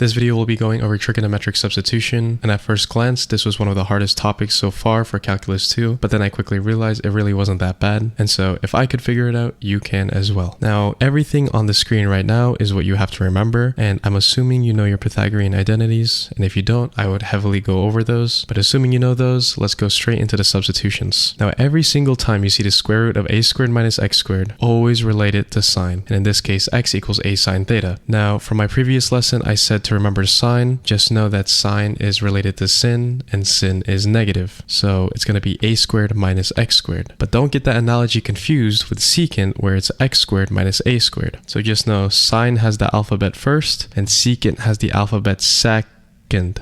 This video will be going over trigonometric substitution, and at first glance, this was one of the hardest topics so far for Calculus 2, but then I quickly realized it really wasn't that bad, and so if I could figure it out, you can as well. Now, everything on the screen right now is what you have to remember, and I'm assuming you know your Pythagorean identities, and if you don't, I would heavily go over those, but assuming you know those, let's go straight into the substitutions. Now, every single time you see the square root of a squared minus x squared, always relate it to sine, and in this case, x equals a sine theta. Now, from my previous lesson, I said to remember sine, just know that sine is related to sin, and sin is negative. So it's going to be a squared minus x squared. But don't get that analogy confused with secant, where it's x squared minus a squared. So just know sine has the alphabet first, and secant has the alphabet second.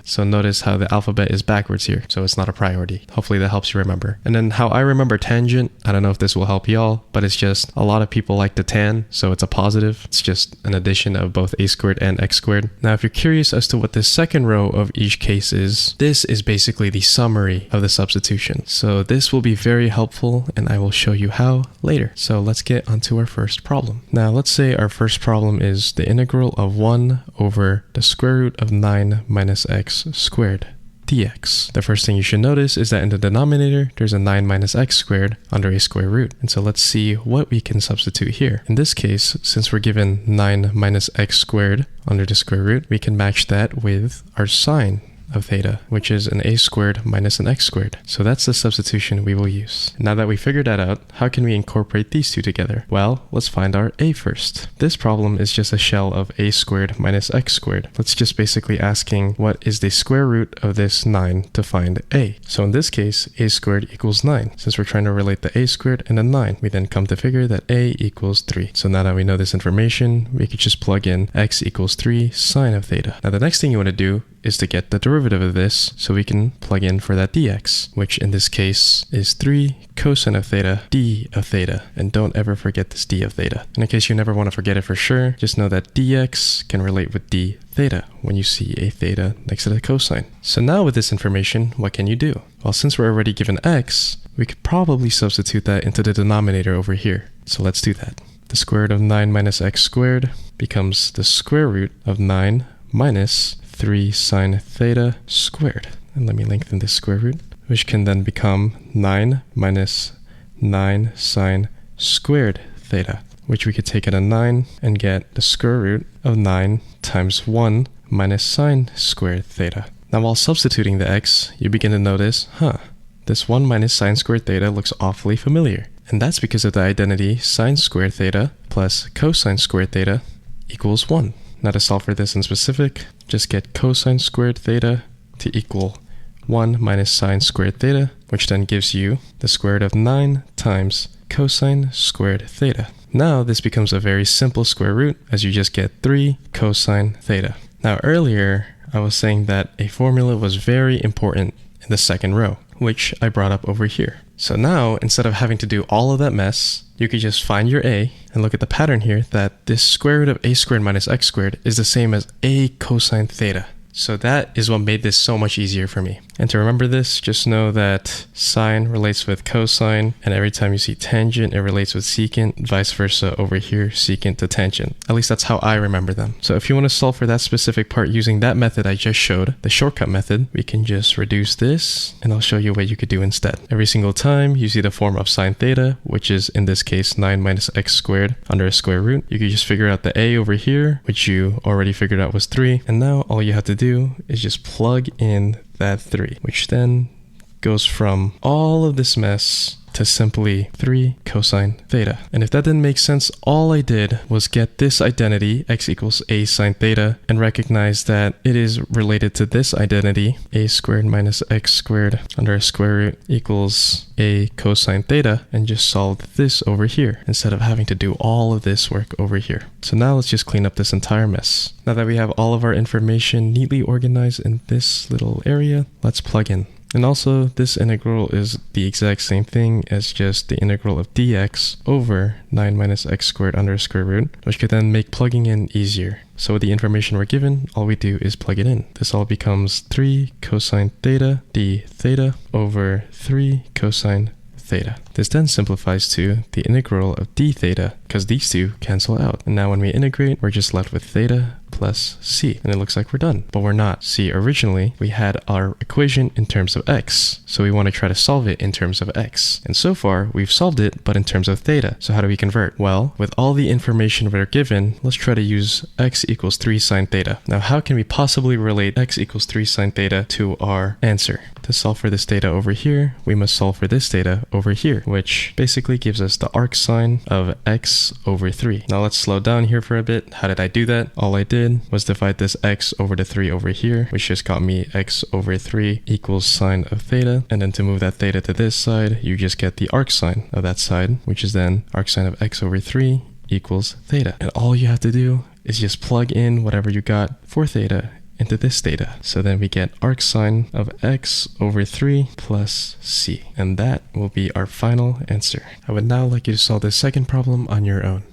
So notice how the alphabet is backwards here, so it's not a priority. Hopefully that helps you remember. And then how I remember tangent, I don't know if this will help y'all, but it's just a lot of people like the tan, so it's a positive. It's just an addition of both a squared and x squared. Now, if you're curious as to what this second row of each case is, this is basically the summary of the substitution. So this will be very helpful, and I will show you how later. So let's get onto our first problem. Now, let's say our first problem is the integral of 1 over the square root of 9 minus x squared dx. The first thing you should notice is that in the denominator, there's a 9 minus x squared under a square root. And so let's see what we can substitute here. In this case, since we're given 9 minus x squared under the square root, we can match that with our sine of theta, which is an a squared minus an x squared. So that's the substitution we will use. Now that we figured that out, how can we incorporate these two together? Well, let's find our a first. This problem is just a shell of a squared minus x squared. Let's just basically asking what is the square root of this 9 to find a. So in this case, a squared equals 9. Since we're trying to relate the a squared and the 9, we then come to figure that a equals 3. So now that we know this information, we could just plug in x equals 3 sine of theta. Now the next thing you want to do is to get the derivative of this, so we can plug in for that dx, which in this case is 3 cosine of theta d of theta. And don't ever forget this d of theta. And in case you never want to forget it for sure, just know that dx can relate with d theta when you see a theta next to the cosine. So now with this information, what can you do? Well, since we're already given x, we could probably substitute that into the denominator over here. So let's do that. The square root of 9 minus x squared becomes the square root of 9 minus 3 sine theta squared. And let me lengthen this square root, which can then become 9 minus 9 sine squared theta, which we could take at a 9 and get the square root of 9 times 1 minus sine squared theta. Now while substituting the x, you begin to notice, this 1 minus sine squared theta looks awfully familiar. And that's because of the identity sine squared theta plus cosine squared theta equals 1. Now to solve for this in specific, just get cosine squared theta to equal 1 minus sine squared theta, which then gives you the square root of 9 times cosine squared theta. Now this becomes a very simple square root, as you just get 3 cosine theta. Now earlier, I was saying that a formula was very important in the second row, which I brought up over here. So now, instead of having to do all of that mess, you could just find your a and look at the pattern here that this square root of a squared minus x squared is the same as a cosine theta. So that is what made this so much easier for me. And to remember this, just know that sine relates with cosine, and every time you see tangent, it relates with secant, vice versa over here, secant to tangent. At least that's how I remember them. So if you want to solve for that specific part using that method I just showed, the shortcut method, we can just reduce this, and I'll show you what you could do instead. Every single time you see the form of sine theta, which is in this case 9 minus x squared under a square root, you could just figure out the a over here, which you already figured out was 3, and now all you have to do is just plug in that 3, which then goes from all of this mess to simply 3 cosine theta. And if that didn't make sense, all I did was get this identity, x equals a sine theta, and recognize that it is related to this identity, a squared minus x squared under a square root equals a cosine theta, and just solve this over here instead of having to do all of this work over here. So now let's just clean up this entire mess. Now that we have all of our information neatly organized in this little area, let's plug in. And also, this integral is the exact same thing as just the integral of dx over 9 minus x squared under a square root, which could then make plugging in easier. So with the information we're given, all we do is plug it in. This all becomes 3 cosine theta d theta over 3 cosine theta. This then simplifies to the integral of d theta, because these two cancel out. And now when we integrate, we're just left with theta plus c. And it looks like we're done, but we're not. See, originally we had our equation in terms of x, so we want to try to solve it in terms of x. And so far we've solved it, but in terms of theta. So how do we convert? Well, with all the information we're given, let's try to use x equals 3 sine theta. Now, how can we possibly relate x equals 3 sine theta to our answer? To solve for this theta over here, we must solve for this theta over here, which basically gives us the arc sine of x over 3. Now let's slow down here for a bit. How did I do that? All I did was divide this x over the 3 over here, which just got me x over 3 equals sine of theta. And then to move that theta to this side, you just get the arc sine of that side, which is then arc sine of x over 3 equals theta. And all you have to do is just plug in whatever you got for theta into this theta. So then we get arc sine of x over 3 plus c. And that will be our final answer. I would now like you to solve this second problem on your own.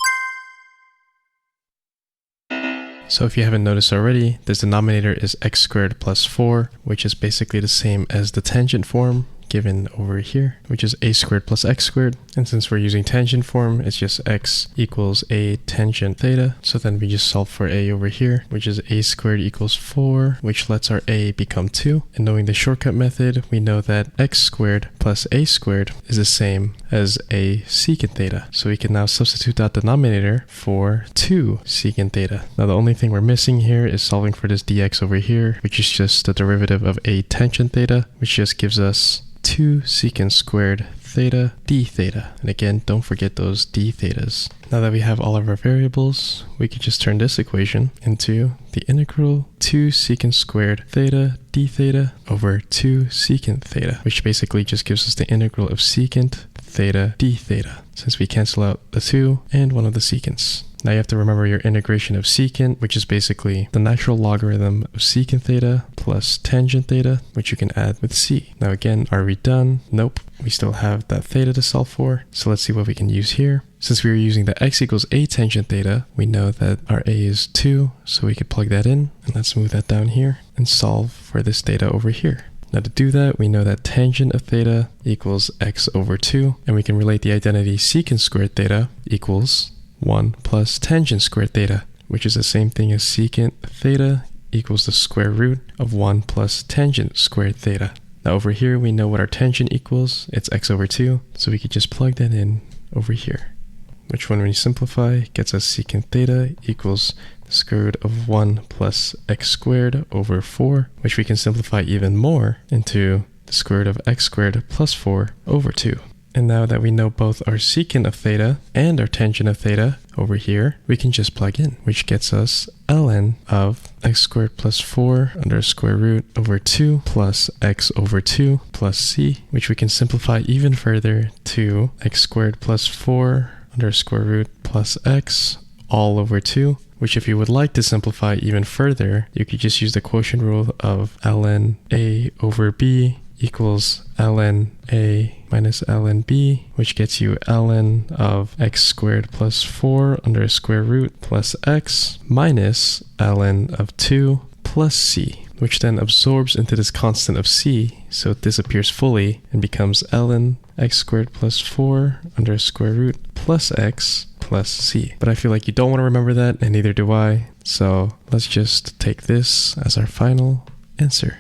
So if you haven't noticed already, this denominator is x squared plus 4, which is basically the same as the tangent form given over here, which is a squared plus x squared. And since we're using tangent form, it's just x equals a tangent theta. So then we just solve for a over here, which is a squared equals 4, which lets our a become 2. And knowing the shortcut method, we know that x squared plus a squared is the same as a secant theta. So we can now substitute that denominator for 2 secant theta. Now the only thing we're missing here is solving for this dx over here, which is just the derivative of a tangent theta, which just gives us 2 secant squared theta d theta. And again, don't forget those d thetas. Now that we have all of our variables, we could just turn this equation into the integral 2 secant squared theta d theta over 2 secant theta, which basically just gives us the integral of secant theta d theta, since we cancel out the 2 and one of the secants. Now you have to remember your integration of secant, which is basically the natural logarithm of secant theta plus tangent theta, which you can add with c. Now again, are we done? Nope. We still have that theta to solve for. So let's see what we can use here. Since we were using the x equals a tangent theta, we know that our a is 2, so we could plug that in. And let's move that down here and solve for this theta over here. Now to do that, we know that tangent of theta equals x over 2, and we can relate the identity secant squared theta equals 1 plus tangent squared theta, which is the same thing as secant theta equals the square root of 1 plus tangent squared theta. Now over here, we know what our tangent equals. It's x over 2, so we could just plug that in over here, which when we simplify gets us secant theta equals the square root of 1 plus x squared over 4, which we can simplify even more into the square root of x squared plus 4 over 2. And now that we know both our secant of theta and our tangent of theta over here, we can just plug in, which gets us ln of x squared plus 4 under square root over 2 plus x over 2 plus c, which we can simplify even further to x squared plus 4 under square root plus x all over 2, which if you would like to simplify even further, you could just use the quotient rule of ln a over b equals ln a minus ln b, which gets you ln of x squared plus 4 under square root plus x minus ln of 2 plus c, which then absorbs into this constant of c, so it disappears fully and becomes ln x squared plus 4 under square root plus x plus c. But I feel like you don't want to remember that, and neither do I, so let's just take this as our final answer.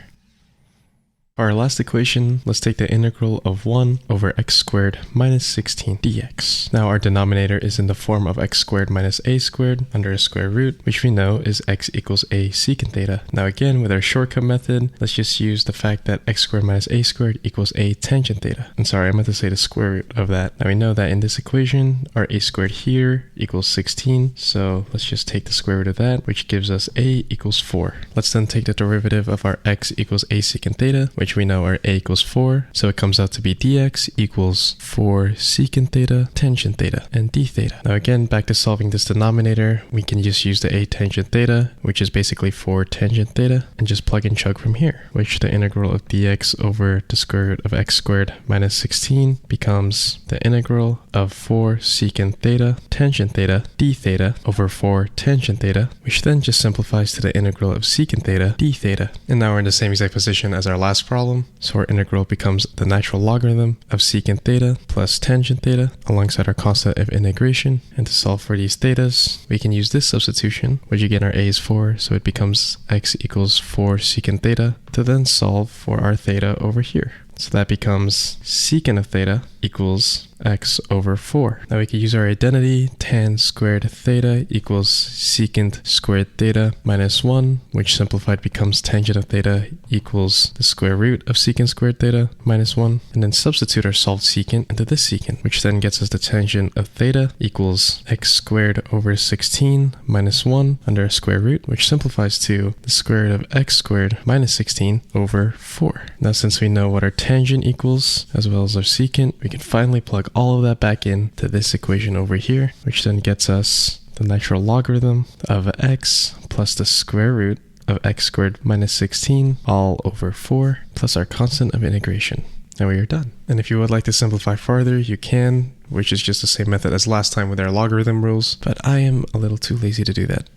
For our last equation, let's take the integral of 1 over x squared minus 16 dx. Now our denominator is in the form of x squared minus a squared under a square root, which we know is x equals a secant theta. Now again, with our shortcut method, let's just use the fact that x squared minus a squared equals a tangent theta. And sorry, I meant to say the square root of that. Now we know that in this equation, our a squared here equals 16, so let's just take the square root of that, which gives us a equals 4. Let's then take the derivative of our x equals a secant theta, which we know are a equals 4, so it comes out to be dx equals 4 secant theta, tangent theta, and d theta. Now again, back to solving this denominator, we can just use the a tangent theta, which is basically 4 tangent theta, and just plug and chug from here, which the integral of dx over the square root of x squared minus 16 becomes the integral of 4 secant theta, tangent theta, d theta over 4 tangent theta, which then just simplifies to the integral of secant theta, d theta. And now we're in the same exact position as our last problem, problem. So our integral becomes the natural logarithm of secant theta plus tangent theta alongside our constant of integration. And to solve for these thetas, we can use this substitution, which again our a is 4, so it becomes x equals 4 secant theta, to then solve for our theta over here. So that becomes secant of theta equals x over 4. Now we can use our identity, tan squared theta equals secant squared theta minus 1, which simplified becomes tangent of theta equals the square root of secant squared theta minus 1, and then substitute our solved secant into this secant, which then gets us the tangent of theta equals x squared over 16 minus 1 under a square root, which simplifies to the square root of x squared minus 16 over 4. Now since we know what our tangent equals as well as our secant, we can finally plug all of that back in to this equation over here, which then gets us the natural logarithm of x plus the square root of x squared minus 16 all over 4 plus our constant of integration. And we are done. And if you would like to simplify further, you can, which is just the same method as last time with our logarithm rules, but I am a little too lazy to do that.